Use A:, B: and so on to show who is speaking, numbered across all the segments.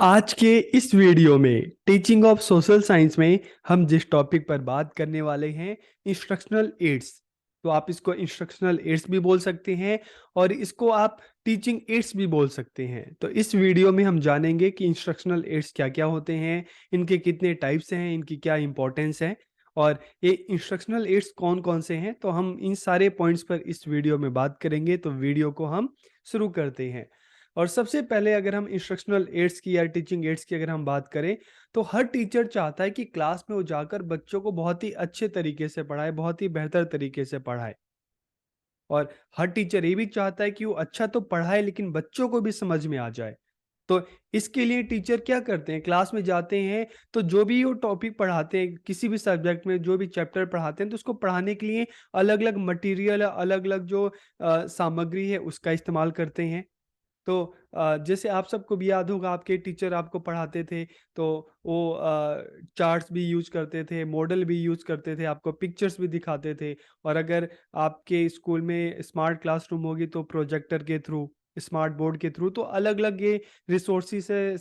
A: आज के इस वीडियो में टीचिंग ऑफ सोशल साइंस में हम जिस टॉपिक पर बात करने वाले हैं इंस्ट्रक्शनल एड्स। तो आप इसको इंस्ट्रक्शनल एड्स भी बोल सकते हैं और इसको आप टीचिंग एड्स भी बोल सकते हैं। तो इस वीडियो में हम जानेंगे कि इंस्ट्रक्शनल एड्स क्या क्या होते हैं, इनके कितने टाइप्स हैं, इनकी क्या इंपॉर्टेंस है और ये इंस्ट्रक्शनल एड्स कौन कौन से हैं। तो हम इन सारे पॉइंट्स पर इस वीडियो में बात करेंगे। तो वीडियो को हम शुरू करते हैं। और सबसे पहले अगर हम इंस्ट्रक्शनल एड्स की या टीचिंग एड्स की अगर हम बात करें तो हर टीचर चाहता है कि क्लास में वो जाकर बच्चों को बहुत ही अच्छे तरीके से पढ़ाए, बहुत ही बेहतर तरीके से पढ़ाए। और हर टीचर ये भी चाहता है कि वो अच्छा तो पढ़ाए लेकिन बच्चों को भी समझ में आ जाए। तो इसके लिए टीचर क्या करते हैं, क्लास में जाते हैं तो जो भी वो टॉपिक पढ़ाते हैं, किसी भी सब्जेक्ट में जो भी चैप्टर पढ़ाते हैं, तो उसको पढ़ाने के लिए अलग अलग मटेरियल, अलग अलग जो सामग्री है उसका इस्तेमाल करते हैं। तो जैसे आप सबको भी याद होगा, आपके टीचर आपको पढ़ाते थे तो वो चार्ट्स भी यूज करते थे, मॉडल भी यूज करते थे, आपको पिक्चर्स भी दिखाते थे। और अगर आपके स्कूल में स्मार्ट क्लासरूम होगी तो प्रोजेक्टर के थ्रू, स्मार्ट बोर्ड के थ्रू, तो अलग अलग ये रिसोर्सेस है,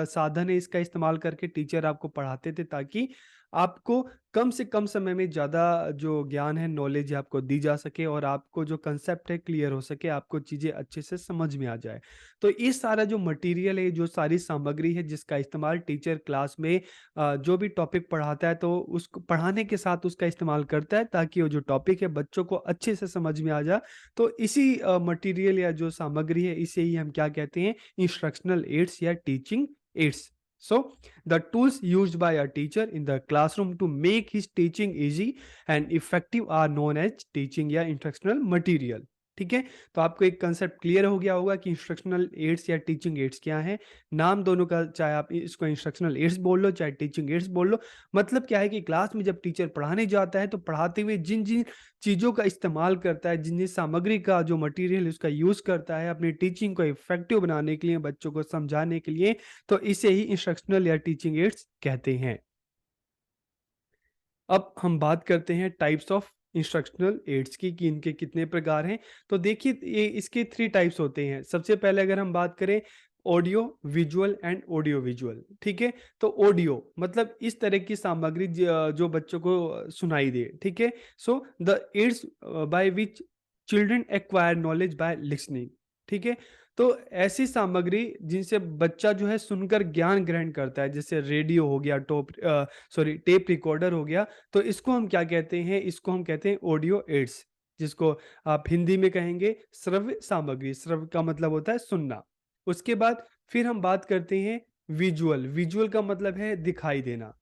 A: साधन है, इसका इस्तेमाल करके टीचर आपको पढ़ाते थे ताकि आपको कम से कम समय में ज़्यादा जो ज्ञान है, नॉलेज है, आपको दी जा सके और आपको जो कंसेप्ट है क्लियर हो सके, आपको चीज़ें अच्छे से समझ में आ जाए। तो ये सारा जो मटेरियल है, जो सारी सामग्री है जिसका इस्तेमाल टीचर क्लास में जो भी टॉपिक पढ़ाता है तो उसको पढ़ाने के साथ उसका इस्तेमाल करता है ताकि वो जो टॉपिक है बच्चों को अच्छे से समझ में आ जाए। तो इसी मटेरियल या जो सामग्री है इसे ही हम क्या कहते हैं, इंस्ट्रक्शनल एड्स या teaching ads. So, the tools used by a teacher in the classroom to make his teaching easy and effective are known as teaching या instructional material। ठीक है, तो आपको एक कंसेप्ट क्लियर हो गया होगा कि इंस्ट्रक्शनल एड्स या टीचिंग एड्स क्या है। नाम दोनों का, चाहे आप इसको इंस्ट्रक्शनल एड्स बोल लो चाहे टीचिंग एड्स बोल लो, मतलब क्या है कि क्लास में जब टीचर पढ़ाने जाता है तो पढ़ाते हुए जिन जिन चीज़ों का इस्तेमाल करता है, जिन जिन सामग्री का जो मटेरियल उसका यूज़ करता है अपनी टीचिंग को इफेक्टिव बनाने के लिए, बच्चों को समझाने के लिए, तो इसे ही इंस्ट्रक्शनल या टीचिंग एड्स कहते हैं। अब हम बात करते हैं टाइप्स ऑफ इंस्ट्रक्शनल एड्स की कि इनके कितने प्रकार हैं। तो देखिए, ये इसके 3 टाइप्स होते हैं। सबसे पहले अगर हम बात करें audio visual and audio visual, ठीक है। तो ऑडियो मतलब इस तरह की सामग्री जो बच्चों को सुनाई दे, ठीक है। So the aids by which children acquire knowledge by listening, ठीक है। तो ऐसी सामग्री जिनसे बच्चा जो है सुनकर ज्ञान ग्रहण करता है, जैसे रेडियो हो गया, टेप रिकॉर्डर हो गया, तो इसको हम क्या कहते हैं, इसको हम कहते हैं ऑडियो एड्स, जिसको आप हिंदी में कहेंगे श्रव्य सामग्री। श्रव्य का मतलब होता है सुनना। उसके बाद फिर हम बात करते हैं विजुअल। विजुअल का मतलब है दिखाई देना।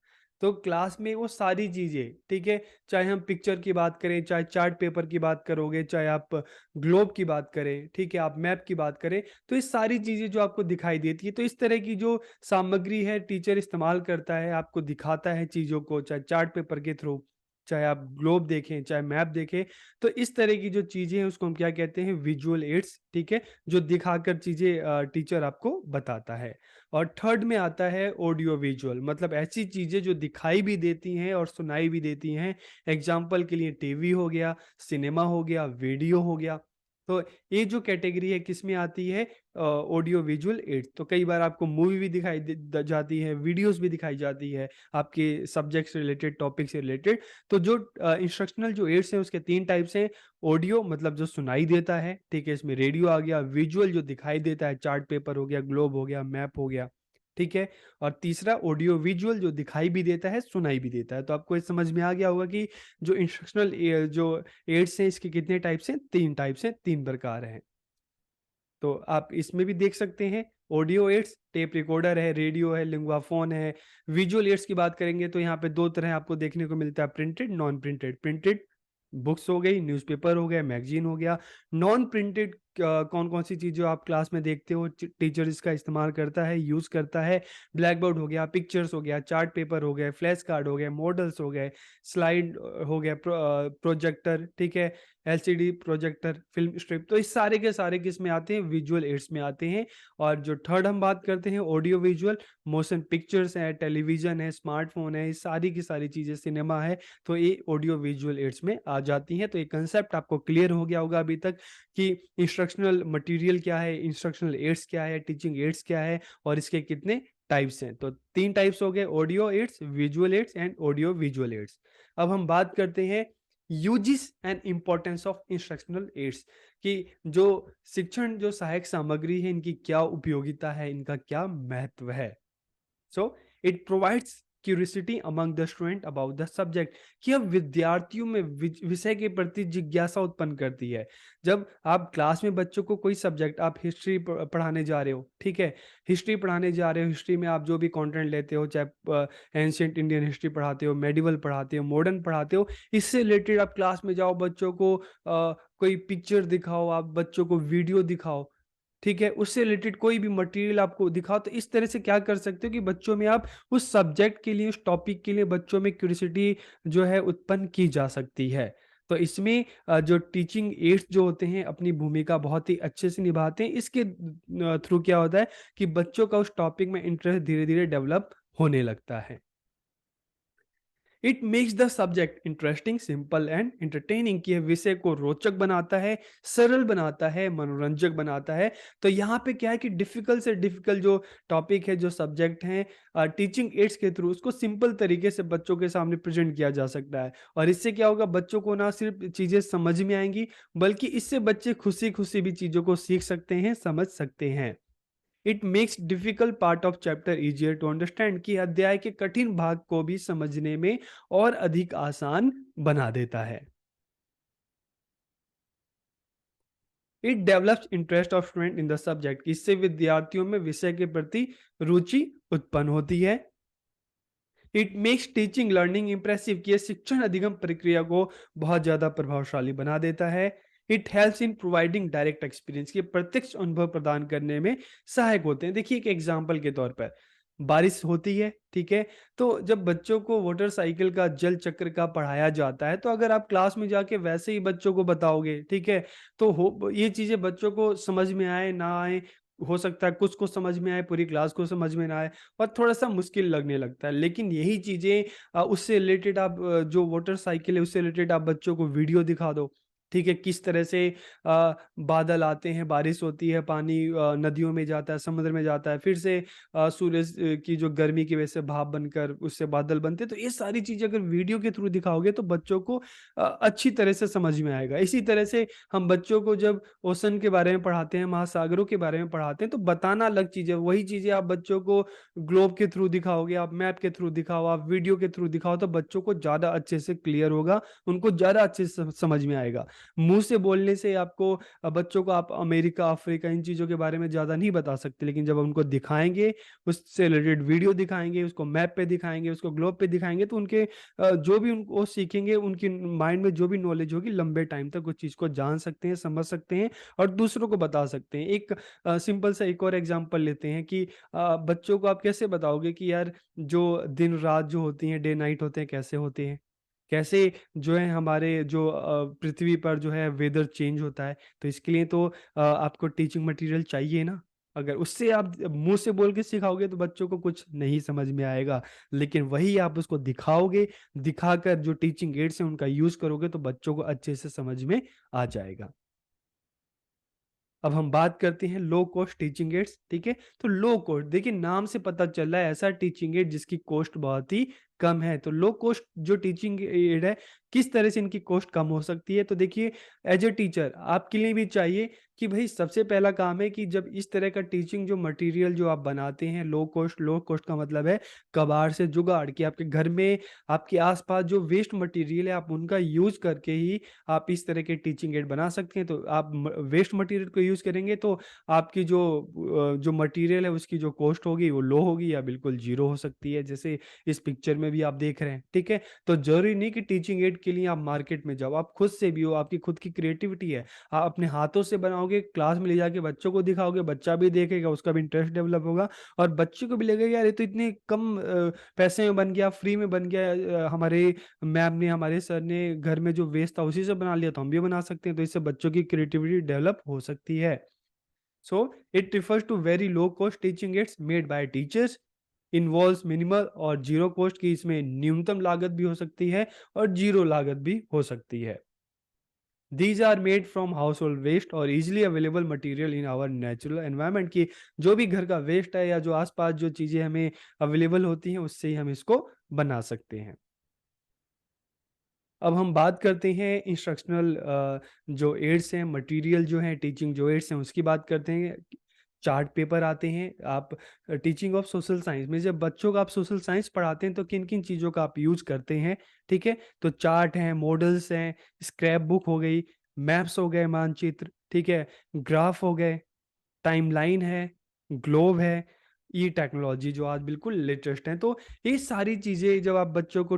A: तो क्लास में वो सारी चीजें, ठीक है, चाहे हम पिक्चर की बात करें, चाहे चार्ट पेपर की बात करोगे, चाहे आप ग्लोब की बात करें, ठीक है, आप मैप की बात करें, तो ये सारी चीजें जो आपको दिखाई देती है, तो इस तरह की जो सामग्री है टीचर इस्तेमाल करता है, आपको दिखाता है चीजों को, चाहे चार्ट पेपर के थ्रू, चाहे आप ग्लोब देखें, चाहे मैप देखें। तो इस तरह की जो चीजें हैं उसको हम क्या कहते हैं, विजुअल एड्स, ठीक है, जो दिखाकर चीजें टीचर आपको बताता है। और थर्ड में आता है ऑडियो विजुअल, मतलब ऐसी चीजें जो दिखाई भी देती हैं और सुनाई भी देती हैं। एग्जाम्पल के लिए टीवी हो गया, सिनेमा हो गया, वीडियो हो गया। तो ये जो कैटेगरी है किसमें आती है, ऑडियो विजुअल एड्स। तो कई बार आपको मूवी भी दिखाई जाती है, वीडियोस भी दिखाई जाती है आपके सब्जेक्ट से रिलेटेड, टॉपिक से रिलेटेड। तो जो इंस्ट्रक्शनल जो एड्स हैं उसके 3 टाइप्स हैं। ऑडियो मतलब जो सुनाई देता है, ठीक है, इसमें रेडियो आ गया। विजुअल जो दिखाई देता है, चार्ट पेपर हो गया, ग्लोब हो गया, मैप हो गया, ठीक है। और तीसरा ऑडियो विजुअल जो दिखाई भी देता है, सुनाई भी देता है। तो आपको ये समझ में आ गया होगा कि जो इंस्ट्रक्शनल जो एड्स हैं इसके कितने टाइप्स हैं, 3 टाइप्स हैं, 3 प्रकार हैं। तो आप इसमें भी देख सकते हैं ऑडियो एड्स, टेप रिकॉर्डर है, रेडियो है, लिंगुआ फोन है। विजुअल एड्स की बात करेंगे तो यहाँ पे 2 तरह आपको देखने को मिलता है, printed, non printed. Printed books हो गई, न्यूज़पेपर हो गया, मैगजीन हो गया। नॉन प्रिंटेड कौन कौन सी चीज़ें आप क्लास में देखते हो टीचर इसका इस्तेमाल करता है, यूज़ करता है। ब्लैक बोर्ड हो गया, पिक्चर्स हो गया, चार्ट पेपर हो गए, फ्लैश कार्ड हो गए, मॉडल्स हो गए, स्लाइड हो गया, प्रोजेक्टर, ठीक है, एलसीडी प्रोजेक्टर, फिल्म स्ट्रिप। तो इस सारे के सारे किस में आते हैं, विजुअल एड्स में आते हैं। और जो थर्ड हम बात करते हैं ऑडियो विजुअल, मोशन पिक्चर्स है, टेलीविजन है, स्मार्टफोन है, ये सारी की सारी चीज़ें, सिनेमा है, तो ये ऑडियो विजुअल एड्स में आ जाती हैं। तो ये कंसेप्ट आपको क्लियर हो गया होगा अभी तक कि इंस्ट्रक्शनल मटेरियल क्या है, इंस्ट्रक्शनल एड्स क्या है, टीचिंग एड्स क्या है और इसके कितने टाइप्स हैं। तो 3 टाइप्स हो गए, audio aids, visual aids and audio visual aids. अब हम बात करते हैं uses and importance of instructional aids, कि जो शिक्षण जो सहायक सामग्री है इनकी क्या उपयोगिता है, इनका क्या महत्व है। So it provides curiosity among the student about the subject, कि अब विद्यार्थियों में विषय के प्रति जिज्ञासा उत्पन्न करती है। जब आप क्लास में बच्चों को कोई सब्जेक्ट, आप हिस्ट्री पढ़ाने जा रहे हो, ठीक है, हिस्ट्री पढ़ाने जा रहे हो, हिस्ट्री में आप जो भी कंटेंट लेते हो, चाहे एंशियंट इंडियन हिस्ट्री पढ़ाते हो, मेडिवल पढ़ाते हो, मॉडर्न पढ़ाते हो, इससे रिलेटेड आप क्लास में जाओ, बच्चों को कोई पिक्चर दिखाओ, आप बच्चों को वीडियो दिखाओ, ठीक है, उससे रिलेटेड कोई भी मटेरियल आपको दिखाओ। तो इस तरह से क्या कर सकते हो कि बच्चों में आप उस सब्जेक्ट के लिए, उस टॉपिक के लिए बच्चों में क्यूरियोसिटी जो है उत्पन्न की जा सकती है। तो इसमें जो टीचिंग एड्स जो होते हैं अपनी भूमिका बहुत ही अच्छे से निभाते हैं। इसके थ्रू क्या होता है कि बच्चों का उस टॉपिक में इंटरेस्ट धीरे धीरे डेवलप होने लगता है। It makes the subject interesting, simple and entertaining, कि विषय को रोचक बनाता है, सरल बनाता है, मनोरंजक बनाता है। तो यहाँ पे क्या है कि डिफिकल्ट से डिफिकल्ट जो टॉपिक है, जो सब्जेक्ट हैं, टीचिंग एड्स के थ्रू उसको सिंपल तरीके से बच्चों के सामने प्रेजेंट किया जा सकता है। और इससे क्या होगा, बच्चों को ना सिर्फ चीज़ें समझ में आएंगी, बल्कि इससे बच्चे खुशी खुशी भी चीज़ों को सीख सकते हैं, समझ सकते हैं। It makes difficult part of chapter easier to understand, कि अध्याय के कठिन भाग को भी समझने में और अधिक आसान बना देता है। It develops interest of student in the subject, इससे विद्यार्थियों में विषय के प्रति रुचि उत्पन्न होती है। It makes teaching learning impressive, कि यह शिक्षण अधिगम प्रक्रिया को बहुत ज्यादा प्रभावशाली बना देता है। It helps in providing direct experience, के प्रत्यक्ष अनुभव प्रदान करने में सहायक होते हैं। देखिए एक एग्जांपल के तौर पर, बारिश होती है, ठीक है, तो जब बच्चों को वाटर साइकिल का, जल चक्र का पढ़ाया जाता है, तो अगर आप क्लास में जाके वैसे ही बच्चों को बताओगे, ठीक है, तो हो ये चीजें बच्चों को समझ में आए ना आए, हो सकता है कुछ को समझ में आए, पूरी क्लास को समझ में ना आए, और थोड़ा-सा मुश्किल लगने लगता है। लेकिन यही चीज़ें उससे रिलेटेड आप जो वाटर साइकिल है उससे रिलेटेड आप बच्चों को वीडियो दिखा दो, ठीक है? किस तरह से बादल आते हैं, बारिश होती है, पानी नदियों में जाता है, समुद्र में जाता है, फिर से सूरज की जो गर्मी की वजह से भाप बनकर उससे बादल बनते हैं। तो ये सारी चीज़ें अगर वीडियो के थ्रू दिखाओगे तो बच्चों को अच्छी तरह से समझ में आएगा। इसी तरह से हम बच्चों को जब ओशन के बारे में पढ़ाते हैं, महासागरों के बारे में पढ़ाते हैं, तो बताना अलग चीज़ है। वही चीज़ें आप बच्चों को ग्लोब के थ्रू दिखाओगे, आप मैप के थ्रू दिखाओ, आप वीडियो के थ्रू दिखाओ, तो बच्चों को ज़्यादा अच्छे से क्लियर होगा, उनको ज़्यादा अच्छे से समझ में आएगा। मुँह से बोलने से आपको बच्चों को आप अमेरिका, अफ्रीका इन चीज़ों के बारे में ज़्यादा नहीं बता सकते, लेकिन जब उनको दिखाएँगे, उससे रिलेटेड वीडियो दिखाएँगे, उसको मैप पे दिखाएँगे, उसको ग्लोब पे दिखाएँगे, तो उनके जो भी उनको सीखेंगे, उनकी माइंड में जो भी नॉलेज होगी, लंबे टाइम तक उस चीज़ को जान सकते हैं, समझ सकते हैं और दूसरों को बता सकते हैं। एक सिंपल सा एक और एग्जांपल लेते हैं कि बच्चों को आप कैसे बताओगे कि यार जो दिन-रात जो होती हैं, डे नाइट होते हैं, कैसे होते हैं? कैसे जो है हमारे जो पृथ्वी पर जो है वेदर चेंज होता है, तो इसके लिए तो आपको टीचिंग मटेरियल चाहिए ना। अगर उससे आप मुँह से बोल के सिखाओगे तो बच्चों को कुछ नहीं समझ में आएगा, लेकिन वही आप उसको दिखाओगे, दिखाकर जो टीचिंग एड्स हैं उनका यूज़ करोगे तो बच्चों को अच्छे से समझ में आ जाएगा। अब हम बात करते हैं लो कॉस्ट टीचिंग एड्स, ठीक है? तो लो कॉस्ट, देखिए नाम से पता चल रहा है ऐसा टीचिंग एड जिसकी कॉस्ट बहुत ही कम है। तो लो कॉस्ट जो टीचिंग एड है, किस तरह से इनकी कॉस्ट कम हो सकती है? तो देखिए एज अ टीचर आपके लिए भी चाहिए कि भाई सबसे पहला काम है कि जब इस तरह का टीचिंग जो मटेरियल जो आप बनाते हैं लो कॉस्ट का मतलब है कबाड़ से जुगाड़, कि आपके घर में, आपके आस-पास जो वेस्ट मटेरियल है आप उनका यूज़ करके ही आप इस तरह के टीचिंग एड बना सकते हैं। तो आप वेस्ट मटेरियल को यूज़ करेंगे तो आपकी जो मटेरियल है उसकी जो कॉस्ट होगी वो लो होगी या बिल्कुल जीरो हो सकती है, जैसे इस पिक्चर में भी आप देख रहे हैं, ठीक है? तो ज़रूरी नहीं कि टीचिंग एड के लिए आप मार्केट में जाओ, आप खुद से भी हो, आपकी खुद की क्रिएटिविटी है, आप अपने हाथों से बनाओगे, क्लास में ले जाके बच्चों को दिखाओगे, बच्चा भी देखेगा, उसका भी इंटरेस्ट डेवलप होगा और बच्चे को भी लगेगा यार ये तो इतने कम पैसे में बन गया, फ्री में बन गया, हमारे मैम ने, हमारे सर ने घर में जो वेस्ट था उसी से बना लिया, तो हम भी बना सकते हैं। तो इससे बच्चों की क्रिएटिविटी डेवलप हो सकती है। So it refers to very low cost teaching aids made by teachers, involves minimal और जीरो कॉस्ट, की इसमें न्यूनतम लागत भी हो सकती है और जीरो लागत भी हो सकती है। These are made from household waste और easily available material in our natural environment, की जो भी घर का वेस्ट है या जो आसपास जो चीज़ें हमें अवेलेबल होती हैं उससे ही हम इसको बना सकते हैं। अब हम बात करते हैं इंस्ट्रक्शनल जो एड्स हैं, मटेरियल जो हैं, टीचिंग जो एड्स हैं उसकी बात करते हैं। चार्ट पेपर आते हैं। आप टीचिंग ऑफ सोशल साइंस में जब बच्चों को आप सोशल साइंस पढ़ाते हैं तो किन किन चीज़ों का आप यूज करते हैं, ठीक है? तो चार्ट हैं, मॉडल्स हैं, स्क्रैप बुक हो गई, मैप्स हो गए, मानचित्र, ठीक है, ग्राफ हो गए, टाइमलाइन है, ग्लोब है, ये टेक्नोलॉजी जो आज बिल्कुल लेटेस्ट हैं। तो ये सारी चीज़ें जब आप बच्चों को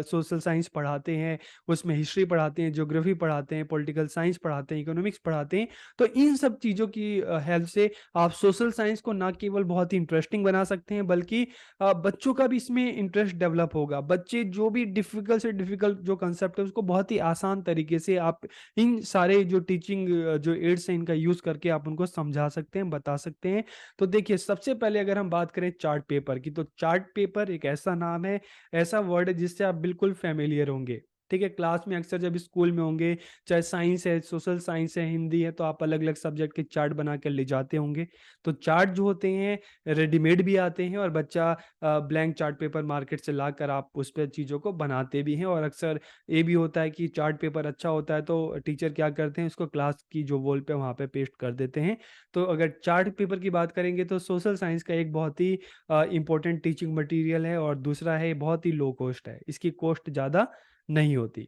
A: सोशल साइंस पढ़ाते हैं, उसमें हिस्ट्री पढ़ाते हैं, ज्योग्राफी पढ़ाते हैं, पॉलिटिकल साइंस पढ़ाते हैं, इकोनॉमिक्स पढ़ाते हैं, तो इन सब चीज़ों की हेल्प से आप सोशल साइंस को ना केवल बहुत ही इंटरेस्टिंग बना सकते हैं, बल्कि बच्चों का भी इसमें इंटरेस्ट डेवलप होगा। बच्चे जो भी डिफ़िकल्ट से डिफ़िकल्ट जो कंसेप्ट है, उसको बहुत ही आसान तरीके से आप इन सारे जो टीचिंग जो एड्स हैं, इनका यूज़ करके आप उनको समझा सकते हैं, बता सकते हैं। तो देखिए, सबसे पहले अगर हम बात करें चार्ट पेपर की, तो चार्ट पेपर एक ऐसा नाम है, ऐसा वर्ड है जिससे आप बिल्कुल फ़ैमिलियर होंगे, ठीक है? क्लास में अक्सर जब स्कूल में होंगे, चाहे साइंस है, सोशल साइंस है, हिंदी है, तो आप अलग-अलग सब्जेक्ट के चार्ट बना के ले जाते होंगे। तो चार्ट जो होते हैं, रेडीमेड भी आते हैं और बच्चा ब्लैंक चार्ट पेपर मार्केट से लाकर आप उस पे चीज़ों को बनाते भी हैं, और अक्सर ये भी होता है कि चार्ट पेपर अच्छा होता है, तो टीचर क्या करते हैं, उसको क्लास की जो वॉल पे वहाँ पे पेस्ट कर देते हैं। तो अगर चार्ट पेपर की बात करेंगे तो सोशल साइंस का एक बहुत ही इम्पोर्टेंट टीचिंग मटेरियल है, और दूसरा है बहुत ही लो कॉस्ट है, इसकी कॉस्ट ज़्यादा नहीं होती।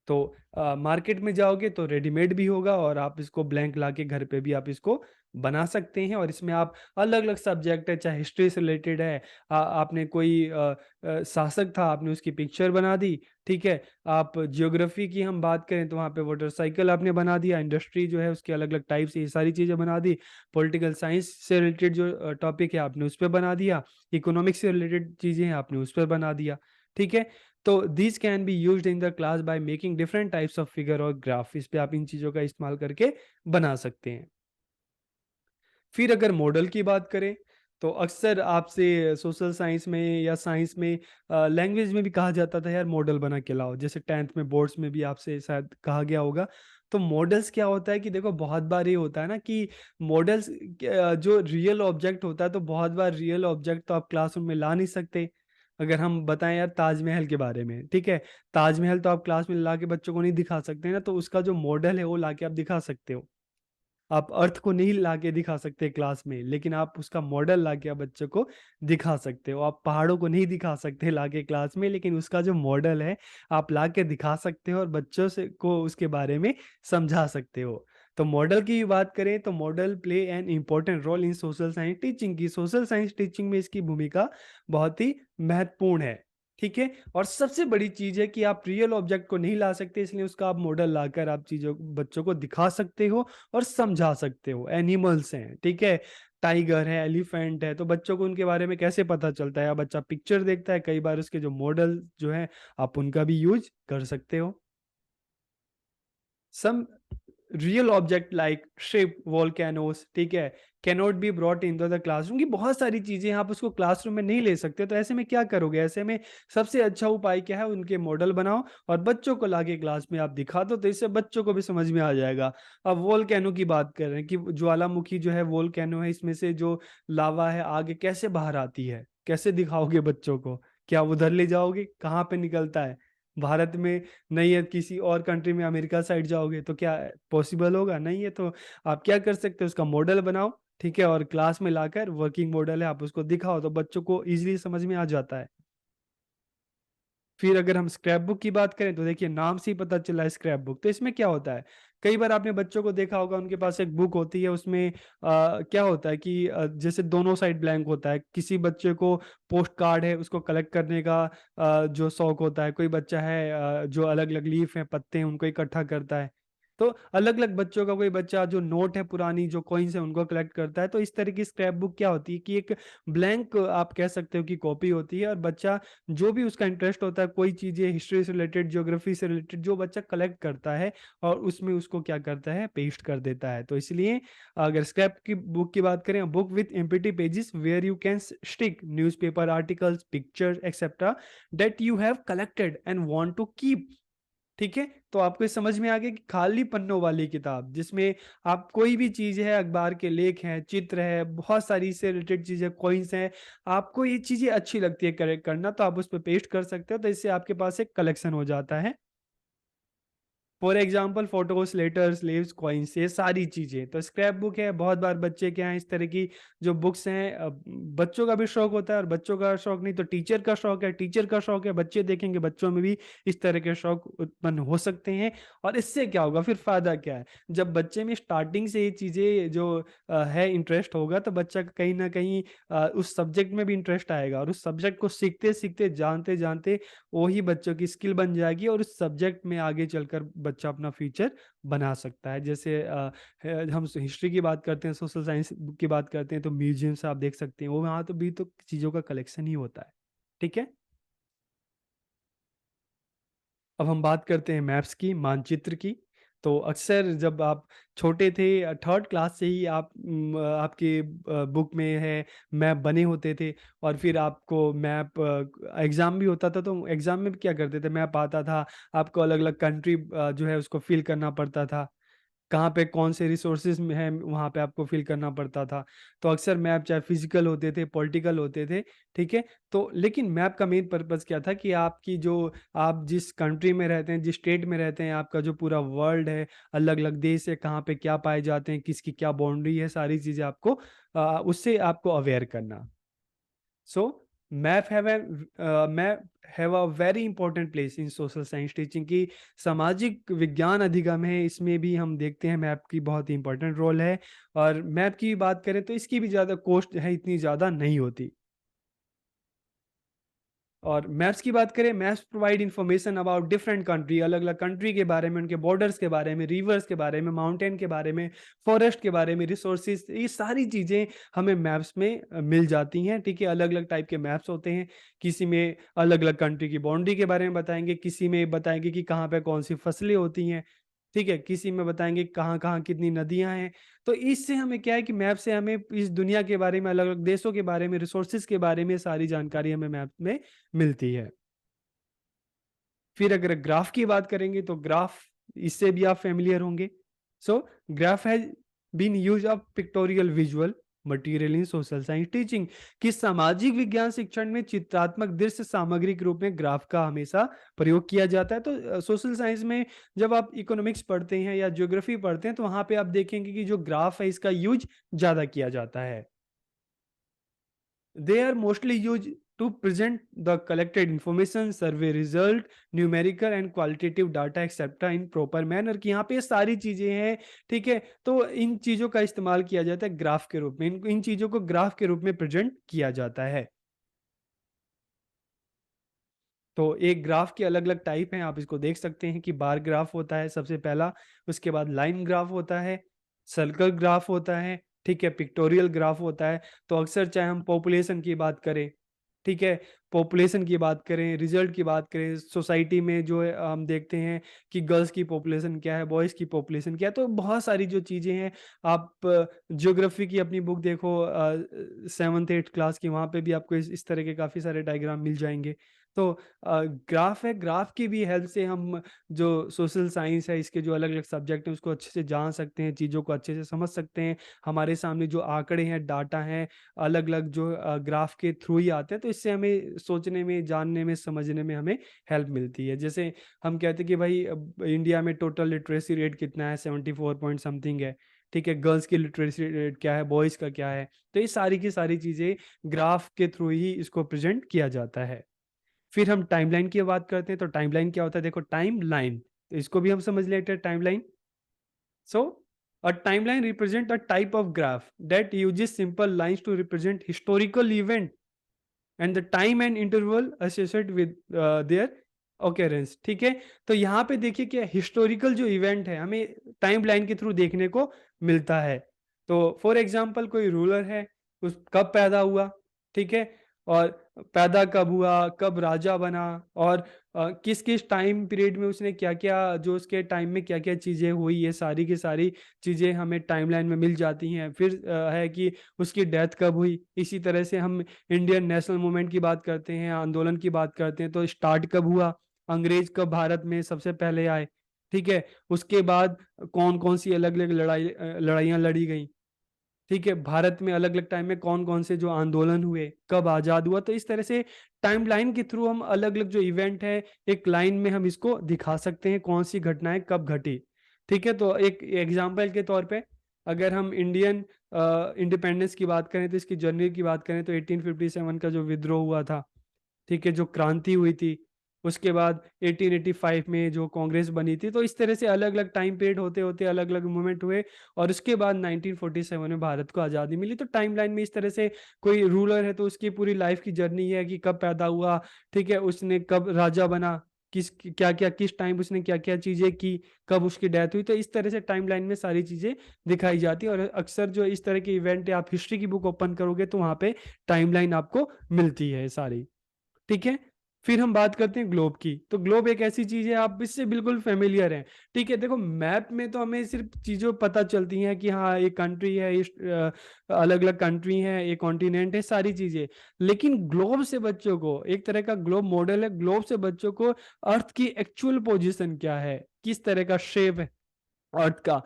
A: तो मार्केट में जाओगे तो रेडीमेड भी होगा, और आप इसको ब्लैंक लाके घर पे भी आप इसको बना सकते हैं, और इसमें आप अलग-अलग सब्जेक्ट है, चाहे हिस्ट्री से रिलेटेड है, आपने कोई शासक था, आपने उसकी पिक्चर बना दी, ठीक है? आप ज्योग्राफी की हम बात करें तो वहाँ पे मोटरसाइकिल आपने बना दिया, इंडस्ट्री जो है उसके अलग-अलग टाइप्स, ये सारी चीज़ें बना दी, पॉलिटिकल साइंस से रिलेटेड जो टॉपिक है आपने उस पे बना दिया, इकोनॉमिक्स से रिलेटेड चीज़ें हैं आपने उस पे बना दिया, ठीक है? तो these can be used in the class by making different types of figure और ग्राफ, इस पे आप इन चीज़ों का इस्तेमाल करके बना सकते हैं। फिर अगर मॉडल की बात करें, तो अक्सर आपसे सोशल साइंस में या साइंस में लैंग्वेज में भी कहा जाता था यार मॉडल बना के लाओ, जैसे 10th में बोर्ड्स में भी आपसे शायद कहा गया होगा। तो मॉडल्स क्या होता है कि देखो, बहुत बार ये होता है ना कि मॉडल्स जो रियल ऑब्जेक्ट होता है, तो बहुत बार रियल ऑब्जेक्ट तो आप क्लासरूम में ला नहीं सकते। अगर हम बताएं यार ताजमहल के बारे में, ठीक है, ताजमहल तो आप क्लास में ला के बच्चों को नहीं दिखा सकते ना, तो उसका जो मॉडल है वो ला के आप दिखा सकते हो। आप अर्थ को नहीं लाके दिखा सकते क्लास में, लेकिन आप उसका मॉडल लाके आप बच्चों को दिखा सकते हो। आप पहाड़ों को नहीं दिखा सकते लाके क्लास में, लेकिन उसका जो मॉडल है, आप लाके दिखा सकते हो और बच्चों से को उसके बारे में समझा सकते हो। तो मॉडल की बात करें तो model play an important role in social science teaching, की सोशल साइंस टीचिंग में इसकी भूमिका बहुत ही महत्वपूर्ण है। ठीक है? और सबसे बड़ी चीज़ है कि आप रियल ऑब्जेक्ट को नहीं ला सकते, इसलिए उसका आप मॉडल लाकर आप चीज़ों बच्चों को दिखा सकते हो और समझा सकते हो। एनिमल्स हैं, ठीक है? टाइगर है, एलिफेंट है, तो बच्चों को उनके बारे में कैसे पता चलता है? बच्चा पिक्चर देखता है, कई बार उसके जो मॉडल जो हैं, आप उनका भी यूज़ कर सकते हो। Some real object like ship, volcanoes, ठीक है, cannot be brought in the classroom, की बहुत सारी चीजें आप उसको क्लासरूम में नहीं ले सकते, तो ऐसे में क्या करोगे? ऐसे में सबसे अच्छा उपाय क्या है? उनके मॉडल बनाओ और बच्चों को लाके क्लास में आप दिखा दो, तो इससे बच्चों को भी समझ में आ जाएगा। अब वोल्केनो की बात कर रहे हैं कि ज्वालामुखी जो है वोल्केनो है, इसमें से जो लावा है आगे कैसे बाहर आती है, कैसे दिखाओगे बच्चों को? क्या उधर ले जाओगे? कहाँ पे निकलता है? भारत में नहीं है, किसी और कंट्री में अमेरिका साइड जाओगे तो क्या पॉसिबल होगा? नहीं है। तो आप क्या कर सकते हो, उसका मॉडल बनाओ, ठीक है, और क्लास में लाकर वर्किंग मॉडल है आप उसको दिखाओ, तो बच्चों को इजीली समझ में आ जाता है। फिर अगर हम स्क्रैप बुक की बात करें तो देखिए, नाम से ही पता चला है स्क्रैप बुक, तो इसमें क्या होता है? कई बार आपने बच्चों को देखा होगा, उनके पास एक बुक होती है, उसमें क्या होता है कि जैसे दोनों साइड ब्लैंक होता है, किसी बच्चे को पोस्ट कार्ड है उसको कलेक्ट करने का जो शौक होता है, कोई बच्चा है जो अलग अलग लीफ है, पत्ते हैं, उनको इकट्ठा करता है। तो अलग अलग बच्चों का, कोई बच्चा जो नोट है पुरानी जो कॉइन्स है उनको कलेक्ट करता है, तो इस तरह की स्क्रैप बुक क्या होती है कि एक ब्लैंक आप कह सकते हो कि कॉपी होती है, और बच्चा जो भी उसका इंटरेस्ट होता है, कोई चीज़ें हिस्ट्री से रिलेटेड, ज्योग्राफी से रिलेटेड जो बच्चा कलेक्ट करता है, और उसमें उसको क्या करता है, पेस्ट कर देता है। तो इसलिए अगर स्क्रैप की बुक की बात करें, book with empty pages where you can stick newspaper articles, pictures etcetera that you have collected and want to keep, ठीक है? तो आपको ये समझ में आ गया कि खाली पन्नों वाली किताब जिसमें आप कोई भी चीज़ है, अखबार के लेख हैं, चित्र है, बहुत सारी इससे रिलेटेड चीज़ें, कॉइन्स हैं, आपको ये चीज़ें अच्छी लगती है कलेक्ट करना तो आप उसपे पेस्ट कर सकते हो, तो इससे आपके पास एक कलेक्शन हो जाता है। For example photos, letters, leaves, coins, ये सारी चीज़ें। तो स्क्रैप बुक है, बहुत बार बच्चे के यहाँ इस तरह की जो बुक्स हैं, बच्चों का भी शौक होता है और बच्चों का शौक नहीं तो टीचर का शौक है, टीचर का शौक है, बच्चे देखेंगे, बच्चों में भी इस तरह के शौक उत्पन्न हो सकते हैं। और इससे क्या होगा, फिर फ़ायदा क्या है? जब बच्चे में स्टार्टिंग से ये चीज़ें जो है इंटरेस्ट होगा तो बच्चा कहीं न कहीं उस सब्जेक्ट में भी इंटरेस्ट आएगा और उस सब्जेक्ट को सीखते-सीखते, जानते-जानते वही बच्चों की स्किल बन जाएगी और उस सब्जेक्ट में आगे चलकर बच्चा अपना फ्यूचर बना सकता है। जैसे हम हिस्ट्री की बात करते हैं, सोशल साइंस की बात करते हैं तो म्यूजियम्स आप देख सकते हैं, वो वहाँ तो भी तो चीज़ों का कलेक्शन ही होता है। ठीक है? अब हम बात करते हैं मैप्स की, मानचित्र की। तो अक्सर जब आप छोटे थे, 3rd क्लास से ही आपके बुक में है मैप बने होते थे और फिर आपको मैप एग्ज़ाम भी होता था तो एग्ज़ाम में भी क्या करते थे, मैप आता था, आपको अलग-अलग कंट्री जो है उसको फ़िल करना पड़ता था। कहाँ पे कौन से रिसोर्सेज में है वहाँ पे आपको फिल करना पड़ता था। तो अक्सर मैप चाहे फिजिकल होते थे, पॉलिटिकल होते थे, ठीक है? तो लेकिन मैप का मेन पर्पज़ क्या था कि आपकी जो आप जिस कंट्री में रहते हैं, जिस स्टेट में रहते हैं, आपका जो पूरा वर्ल्ड है, अलग-अलग देश है, कहाँ पे क्या पाए जाते हैं, किसकी क्या बाउंड्री है, सारी चीज़ें आपको उससे आपको अवेयर करना। So map have a very important place in social science teaching की सामाजिक विज्ञान अधिगम है, इसमें भी हम देखते हैं मैप की बहुत ही इंपॉर्टेंट रोल है और मैप की बात करें तो इसकी भी ज़्यादा कॉस्ट है, इतनी ज़्यादा नहीं होती। और मैप्स की बात करें, maps provide information about different country, अलग-अलग कंट्री के बारे में, उनके बॉर्डर्स के बारे में, रिवर्स के बारे में, माउंटेन के बारे में, फॉरेस्ट के बारे में, रिसोर्सेज, ये सारी चीज़ें हमें मैप्स में मिल जाती हैं, ठीक है? अलग-अलग टाइप के मैप्स होते हैं, किसी में अलग-अलग कंट्री की बाउंड्री के बारे में बताएँगे, किसी में बताएँगे कि कहाँ पे कौन-सी फसलें होती हैं, ठीक है? किसी में बताएँगे कहाँ-कहाँ कितनी नदियाँ हैं। तो इससे हमें क्या है कि मैप से हमें इस दुनिया के बारे में, अलग-अलग देशों के बारे में, रिसोर्सेज के बारे में सारी जानकारी हमें मैप में मिलती है। फिर अगर ग्राफ की बात करेंगे तो ग्राफ, इससे भी आप फ़ैमिलियर होंगे। So graph has been used of pictorial visual material in social science teaching कि सामाजिक विज्ञान शिक्षण में चित्रात्मक दृश्य सामग्री के रूप में ग्राफ का हमेशा प्रयोग किया जाता है। तो सोशल साइंस में जब आप इकोनॉमिक्स पढ़ते हैं या ज्योग्राफी पढ़ते हैं तो वहाँ पे आप देखेंगे कि जो ग्राफ है इसका यूज़ ज़्यादा किया जाता है। They are mostly used to present the collected information, survey result, numerical and qualitative data etc. in proper manner कि यहाँ पे ये सारी चीज़ें हैं, ठीक है? तो इन चीज़ों का इस्तेमाल किया जाता है ग्राफ के रूप में। इन इन चीज़ों को ग्राफ के रूप में प्रेज़ेंट किया जाता है। तो एक ग्राफ के अलग-अलग टाइप हैं, आप इसको देख सकते हैं कि बार ग्राफ होता है सबसे पहला, उसके बाद लाइन ग्राफ होता है, सर्कल ग्राफ होता है, ठीक है? पिक्टोरियल ग्राफ होता है। तो अक्सर चाहे हम पॉपुलेशन की बात करें, ठीक है? पॉपुलेशन की बात करें, रिज़ल्ट की बात करें, सोसाइटी में जो है हम देखते हैं कि गर्ल्स की पॉपुलेशन क्या है, बॉयज़ की पॉपुलेशन क्या है, तो बहुत सारी जो चीज़ें हैं, आप ज्योग्राफी की अपनी बुक देखो 7th-8th क्लास की, वहाँ पे भी आपको इस तरह के काफ़ी सारे डायग्राम मिल जाएँगे। तो ग्राफ है, ग्राफ की भी हेल्प से हम जो सोशल साइंस है, इसके जो अलग-अलग सब्जेक्ट हैं, उसको अच्छे से जान सकते हैं, चीज़ों को अच्छे से समझ सकते हैं। हमारे सामने जो आंकड़े हैं, डाटा हैं, अलग-अलग जो ग्राफ के थ्रू ही आते हैं, तो इससे हमें सोचने में, जानने में, समझने में हमें हेल्प मिलती है। जैसे हम कहते हैं कि भाई इंडिया में टोटल लिटरेसी रेट कितना है, 74 पॉइंट समथिंग है, ठीक है? गर्ल्स की लिटरेसी रेट क्या है, बॉयज़ का क्या है? तो ये सारी की सारी चीज़ें ग्राफ के थ्रू ही इसको प्रेज़ेंट किया जाता है। फिर हम टाइमलाइन की बात करते हैं, तो टाइमलाइन क्या होता है? देखो टाइमलाइन, तो इसको भी हम समझ लेते हैं timeline. So, a timeline represent a type of graph that uses simple lines to represent historical event and the time and interval associated with their occurrence. ठीक है? तो यहाँ पे देखिए कि हिस्टोरिकल जो इवेंट है हमें टाइमलाइन के थ्रू देखने को मिलता है। तो फॉर एग्जांपल कोई रूलर है, उस कब पैदा हुआ, ठीक है? और पैदा कब हुआ, कब राजा बना और किस-किस टाइम पीरियड में उसने क्या-क्या, जो उसके टाइम में क्या-क्या चीज़ें हुई, ये सारी की सारी चीज़ें हमें टाइमलाइन में मिल जाती हैं। फिर है कि उसकी डेथ कब हुई, इसी तरह से हम इंडियन नेशनल मूवमेंट की बात करते हैं, आंदोलन की बात करते हैं, तो स्टार्ट कब हुआ, अंग्रेज कब भारत में सबसे पहले आए, ठीक है, उसके बाद कौन कौन सी अलग अलग लड़ाइयाँ लड़ी गई, ठीक है, भारत में अलग अलग टाइम में कौन कौन से जो आंदोलन हुए, कब आजाद हुआ। तो इस तरह से टाइमलाइन के थ्रू हम अलग अलग जो इवेंट है एक लाइन में हम इसको दिखा सकते हैं कौन सी घटनाएं कब घटी, ठीक है। तो एक एग्जाम्पल के तौर पे अगर हम इंडियन इंडिपेंडेंस की बात करें तो इसकी जर्नी की बात करें तो 1857 का जो विद्रोह हुआ था, ठीक है, जो क्रांति हुई थी, उसके बाद 1885 में जो कांग्रेस बनी थी। तो इस तरह से अलग अलग टाइम पीरियड होते होते अलग अलग मूवमेंट हुए और उसके बाद 1947 में भारत को आज़ादी मिली। तो टाइमलाइन में इस तरह से कोई रूलर है तो उसकी पूरी लाइफ की जर्नी है कि कब पैदा हुआ, ठीक है, उसने कब राजा बना, किस क्या क्या किस टाइम उसने क्या क्या चीज़ें की, कब उसकी डेथ हुई। तो इस तरह से टाइमलाइन में सारी चीज़ें दिखाई जाती है और अक्सर जो इस तरह के इवेंट है आप हिस्ट्री की बुक ओपन करोगे तो वहाँ पे टाइमलाइन आपको मिलती है सारी, ठीक है। फिर हम बात करते हैं ग्लोब की। तो ग्लोब एक ऐसी चीज है आप इससे बिल्कुल फेमिलियर हैं, ठीक है। देखो मैप में तो हमें सिर्फ चीजों पता चलती हैं कि हाँ एक कंट्री है, इस अलग अलग कंट्री है, एक कॉन्टिनेंट है, सारी चीजें। लेकिन ग्लोब से बच्चों को एक तरह का ग्लोब मॉडल है, ग्लोब से बच्चों को अर्थ की एक्चुअल पोजीशन क्या है, किस तरह का शेप है अर्थ का,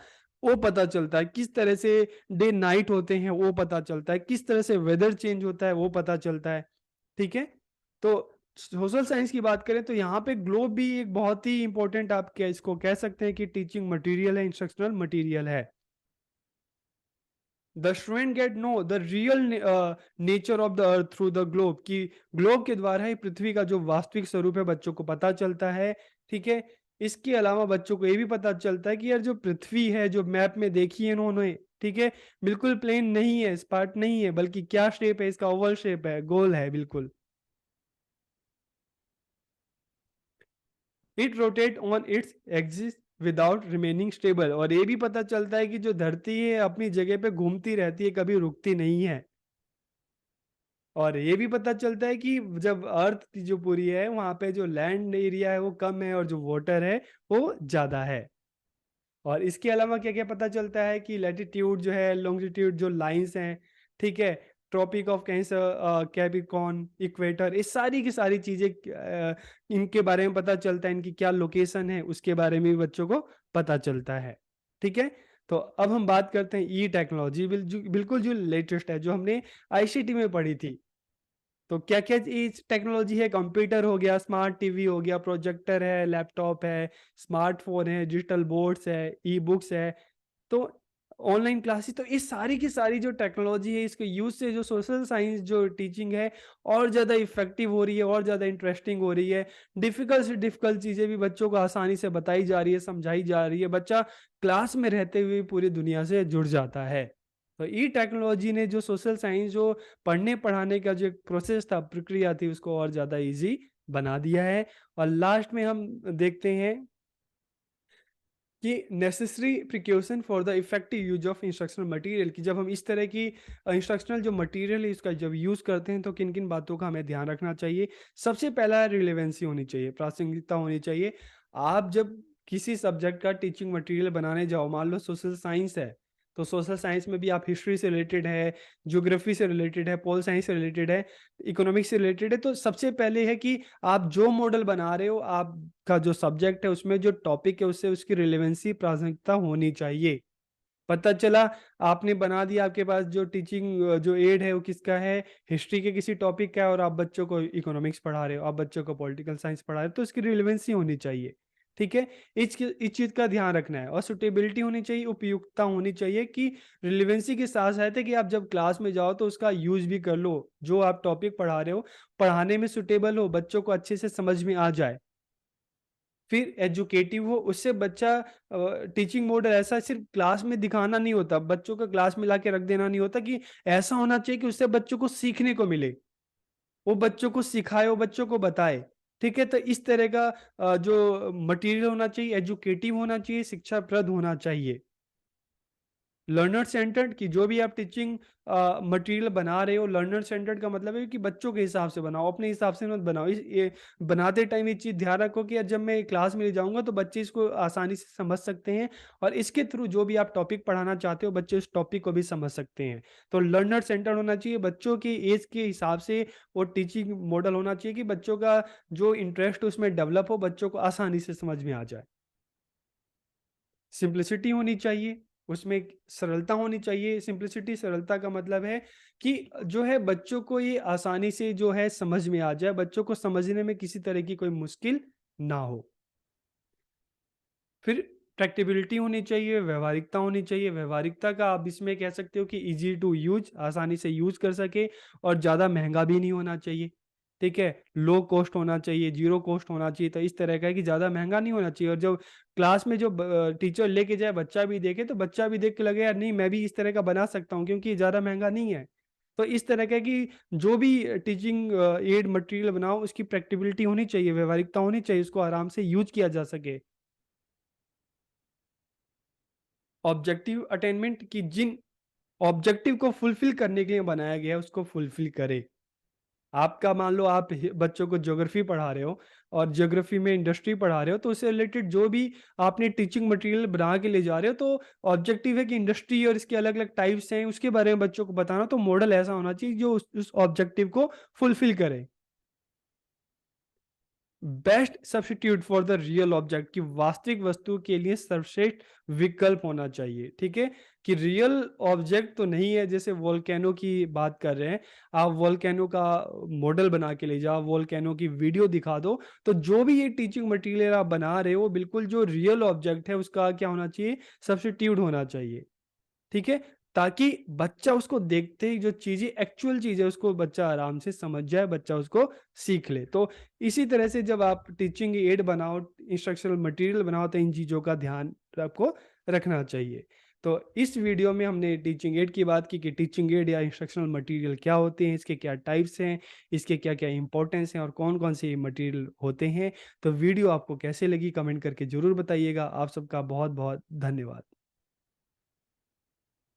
A: वो पता चलता है, किस तरह से डे नाइट होते हैं वो पता चलता है, किस तरह से वेदर चेंज होता है वो पता चलता है, ठीक है। तो सोशल साइंस की बात करें तो यहाँ पे ग्लोब भी एक बहुत ही इंपॉर्टेंट आप क्या इसको कह सकते हैं कि टीचिंग मटेरियल है, इंस्ट्रक्शनल मटेरियल है। The student gate know the real nature of the earth through the globe, कि ग्लोब के द्वारा ही पृथ्वी का जो वास्तविक स्वरूप है बच्चों को पता चलता है, ठीक है। इसके अलावा बच्चों को ये भी पता चलता है कि यार जो पृथ्वी है जो मैप में देखी है इन्होंने, ठीक है, बिल्कुल प्लेन नहीं है, स्पार्ट नहीं है, बल्कि क्या शेप है इसका, ओवल शेप है, गोल है बिल्कुल। It rotate on its axis without remaining stable, और ये भी पता चलता है कि जो धरती है अपनी जगह पे घूमती रहती है, कभी रुकती नहीं है। और ये भी पता चलता है कि जब अर्थ की जो पूरी है वहां पे जो लैंड एरिया है वो कम है और जो वाटर है वो ज्यादा है। और इसके अलावा क्या क्या पता चलता है कि लैटिट्यूड जो है, लॉन्गिट्यूड जो लाइंस हैं, ठीक है, tropic of cancer, capricorn, equator, ये सारी की सारी चीजें इनके बारे में पता चलता है, इनकी क्या लोकेशन है उसके बारे में भी बच्चों को पता चलता है, ठीक है। तो अब हम बात करते हैं ई टेक्नोलॉजी, बिल्कुल जो लेटेस्ट है जो हमने आईसीटी में पढ़ी थी। तो क्या क्या इस टेक्नोलॉजी है, कंप्यूटर हो गया, स्मार्ट टीवी हो गया, प्रोजेक्टर है, लैपटॉप है, स्मार्टफोन है, डिजिटल बोर्ड्स है, ई बुक्स है, तो ऑनलाइन क्लासेस। तो इस सारी की सारी जो टेक्नोलॉजी है इसके यूज से जो सोशल साइंस जो टीचिंग है और ज़्यादा इफेक्टिव हो रही है और ज़्यादा इंटरेस्टिंग हो रही है। डिफिकल्ट से डिफिकल्ट चीज़ें भी बच्चों को आसानी से बताई जा रही है, समझाई जा रही है, बच्चा क्लास में रहते हुए पूरी दुनिया से जुड़ जाता है। तो ई टेक्नोलॉजी ने जो सोशल साइंस जो पढ़ने पढ़ाने का जो एक प्रोसेस था, प्रक्रिया थी, उसको और ज़्यादा इजी बना दिया है। और लास्ट में हम देखते हैं कि necessary precaution for the effective use of instructional material, कि जब हम इस तरह की इंस्ट्रक्शनल जो मटेरियल है इसका जब यूज़ करते हैं तो किन किन बातों का हमें ध्यान रखना चाहिए। सबसे पहला रिलेवेंसी होनी चाहिए, प्रासंगिकता होनी चाहिए। आप जब किसी सब्जेक्ट का टीचिंग मटेरियल बनाने जाओ, मान लो सोशल साइंस है, तो सोशल साइंस में भी आप हिस्ट्री से रिलेटेड है, ज्योग्राफी से रिलेटेड है, पोल साइंस से रिलेटेड है, इकोनॉमिक्स से रिलेटेड है। तो सबसे पहले है कि आप जो मॉडल बना रहे हो, आपका जो सब्जेक्ट है उसमें जो टॉपिक है उससे उसकी रिलेवेंसी प्रासंगिकता होनी चाहिए। पता चला आपने बना दिया, आपके पास जो टीचिंग जो एड है वो किसका है, हिस्ट्री के किसी टॉपिक का है, और आप बच्चों को इकोनॉमिक्स पढ़ा रहे हो, आप बच्चों को पॉलिटिकल साइंस पढ़ा रहे हो, तो इसकी रिलेवेंसी होनी चाहिए, ठीक है। इस चीज का ध्यान रखना है। और सुटेबिलिटी होनी चाहिए, उपयुक्तता होनी चाहिए, कि रिलेवेंसी के साथ साथ है कि आप जब क्लास में जाओ तो उसका यूज भी कर लो, जो आप टॉपिक पढ़ा रहे हो पढ़ाने में सुटेबल हो, बच्चों को अच्छे से समझ में आ जाए। फिर एजुकेटिव हो, उससे बच्चा टीचिंग मॉडल ऐसा सिर्फ क्लास में दिखाना नहीं होता, बच्चों को क्लास में लाके रख देना नहीं होता, कि ऐसा होना चाहिए कि उससे बच्चों को सीखने को मिले, वो बच्चों को सिखाए, वो बच्चों को बताए, ठीक है। तो इस तरह का जो मटेरियल होना चाहिए एजुकेटिव होना चाहिए, शिक्षाप्रद होना चाहिए। लर्नर सेंटर्ड कि जो भी आप टीचिंग मटेरियल बना रहे हो, लर्नर सेंटर्ड का मतलब है कि बच्चों के हिसाब से बनाओ, अपने हिसाब से मत बनाओ। ये बनाते टाइम ये चीज़ ध्यान रखो कि जब मैं क्लास में ले जाऊंगा तो बच्चे इसको आसानी से समझ सकते हैं, और इसके थ्रू जो भी आप टॉपिक पढ़ाना चाहते हो बच्चे उस टॉपिक को भी समझ सकते हैं। तो लर्नर सेंटर्ड होना चाहिए, बच्चों की एज के हिसाब से वो टीचिंग मॉडल होना चाहिए कि बच्चों का जो इंटरेस्ट उसमें डेवलप हो, बच्चों को आसानी से समझ में आ जाए। सिंप्लिसिटी होनी चाहिए, उसमें एक सरलता होनी चाहिए। सिंप्लिसिटी, सरलता का मतलब है कि जो है बच्चों को ये आसानी से जो है समझ में आ जाए, बच्चों को समझने में किसी तरह की कोई मुश्किल ना हो। फिर प्रैक्टिबिलिटी होनी चाहिए, व्यावहारिकता होनी चाहिए। व्यावहारिकता का आप इसमें कह सकते हो कि ईज़ी टू यूज़, आसानी से यूज़ कर सके, और ज़्यादा महँगा भी नहीं होना चाहिए, ठीक है? लो कॉस्ट होना चाहिए, ज़ीरो कॉस्ट होना चाहिए, तो इस तरह का है कि ज़्यादा महँगा नहीं होना चाहिए, और जब क्लास में जो टीचर लेके जाए, बच्चा भी देखे, तो बच्चा भी देख के लगे यार नहीं मैं भी इस तरह का बना सकता हूँ, क्योंकि ये ज़्यादा महँगा नहीं है। तो इस तरह का है कि जो भी टीचिंग एड मटेरियल बनाओ उसकी प्रैक्टिबिलिटी होनी चाहिए, व्यावहारिकता होनी चाहिए, उसको आराम से यूज़ किया जा सके। ऑब्जेक्टिव अटेनमेंट कि जिन ऑब्जेक्टिव को फुलफिल करने के लिए बनाया गया है उसको फुलफिल करे। आपका मान लो आप बच्चों को ज्योग्राफी पढ़ा रहे हो, और ज्योग्राफी में इंडस्ट्री पढ़ा रहे हो, तो उससे रिलेटेड जो भी आपने टीचिंग मटेरियल बना के ले जा रहे हो, तो ऑब्जेक्टिव है कि इंडस्ट्री और इसके अलग अलग टाइप्स हैं उसके बारे में बच्चों को बताना, तो मॉडल ऐसा होना चाहिए जो उस ऑब्जेक्टिव को फुलफिल करे। Best substitute for the real object कि वास्तविक वस्तु के लिए सर्वश्रेष्ठ विकल्प होना चाहिए, ठीक है? कि रियल ऑब्जेक्ट तो नहीं है, जैसे वोल्केनो की बात कर रहे हैं, आप वोल्केनो का मॉडल बना के ले जाओ, वोल्केनो की वीडियो दिखा दो, तो जो भी ये टीचिंग मटेरियल आप बना रहे हो बिल्कुल जो रियल ऑब्जेक्ट है उसका क्या होना चाहिए, सब्स्टिट्यूट होना चाहिए, ठीक है? ताकि बच्चा उसको देखते ही जो चीज़ें एक्चुअल चीज़ है उसको बच्चा आराम से समझ जाए, बच्चा उसको सीख ले। तो इसी तरह से जब आप टीचिंग एड बनाओ, इंस्ट्रक्शनल मटेरियल बनाओ, तो इन चीज़ों का ध्यान आपको रखना चाहिए। तो इस वीडियो में हमने टीचिंग एड की बात की कि टीचिंग एड या इंस्ट्रक्शनल मटेरियल क्या होते हैं, इसके क्या टाइप्स हैं, इसके क्या-क्या इंपॉर्टेंस हैं, और कौन-कौन से मटेरियल होते हैं। तो वीडियो आपको कैसे लगी कमेंट करके ज़रूर बताइएगा। आप सबका बहुत-बहुत धन्यवाद।